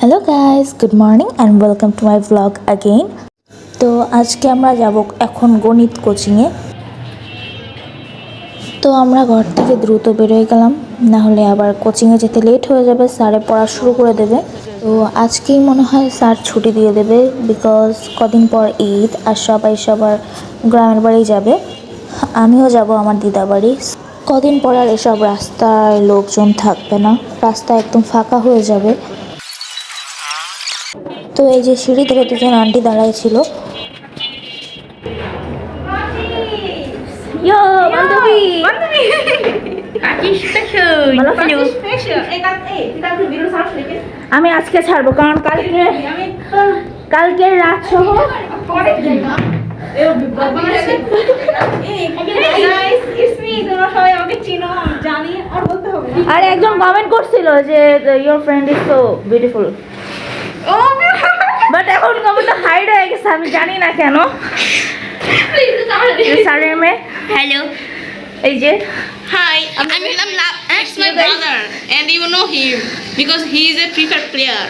Hello guys, good morning and welcome to my blog again. তো আজকে আমরা যাব এখন গণিত কোচিংয়ে। তো আমরা ঘর থেকে দ্রুত বেরোয় গেলাম, না হলে আবার কোচিংয়ে যেতে লেট হয়ে যাবে, স্যারে পড়া শুরু করে দেবে। তো আজকেই মনে হয় স্যার ছুটি দিয়ে দেবে, বিকজ কদিন পর ঈদ আর সবাই সবার গ্রামের বাড়ি যাবে। আমিও যাব আমার দিদার বাড়ি। কদিন পর আর এসব রাস্তায় লোকজন থাকবে না, রাস্তা একদম ফাঁকা হয়ে যাবে। তো এই যে সিঁড়ি ধরে দুজন আন্টি দাঁড়ায় ছিল। আমি আজকে ছাড়বো, কারণ কালকের রাত সহ আর একজন কমেন্ট করছিল যে your friend is so beautiful, but এখন কমেন্টটা হাইড হয়ে গেছে, আমি জানি না কেন। স্যারের মেয়ে Hello. এই যে Hi. It's my brother, and you know him because he is a Free Fire player.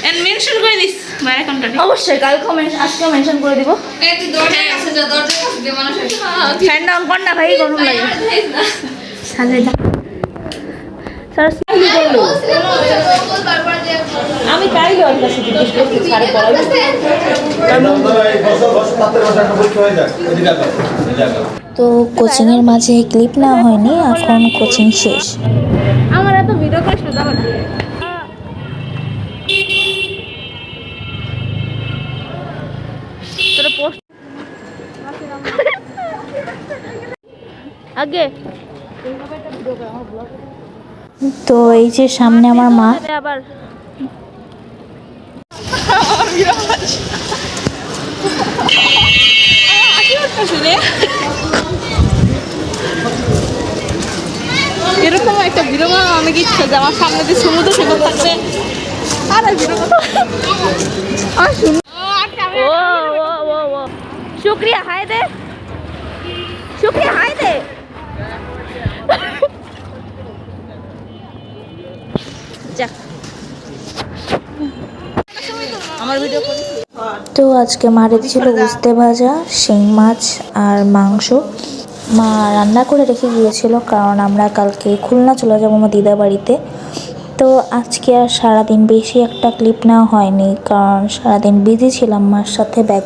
And mention করে দিস my contact. অবশ্যই কালকে আজকেও মেনশন করে দিব। এই তুই দরজার কাছে যা, দরজার কাছে যে মানুষ আছে। ফ্যান ডাউন কর না ভাই, গরম লাগে। সাজে দা স্যার কি বললো? আমি কালকে ওর কাছে জিজ্ঞেস করছি স্যারে পড়াবে। তো কোচিংয়ের মাঝে ক্লিপ না হয়নি, এখন কোচিং শেষ। আমার এত ভিডিও করিস না দাঁড়া। তোর পোস্ট আগে। তো এই যে সামনে আমার মা, আবার এরকম একটা ভিডিও বানানো অনেক ইচ্ছা যে আমার সামনে দিয়ে সমুদ্র সৈকত থাকবে আর ভিডিও ও ও ও ও শুক্রিয়া, হাই দে, শুক্রিয়া, হাই দে। যাক আমার ভিডিও করি। তো আজকে মারে ছিল উস্তে ভাজা, শিং মাছ আর মাংস। মা রান্না করে রেখে গিয়েছিল, কারণ আমরা কালকে খুলনা চলে যাবো আমার দিদার বাড়িতে। তো আজকে আর সারাদিন বেশি একটা ক্লিপ নেওয়া হয়নি, কারণ সারাদিন বিজি ছিলাম মার সাথে ব্যাগ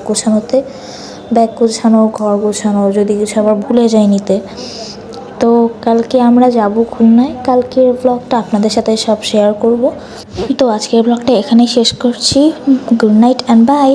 গোছানো, ঘর গোছানো, যদি কিছু আবার ভুলে যাই নিতে। তো কালকে আমরা যাব খুলনায়, কালকের ব্লগটা আপনাদের সাথে সব শেয়ার করব। তো আজকের ব্লগটা এখানেই শেষ করছি। Good night and by.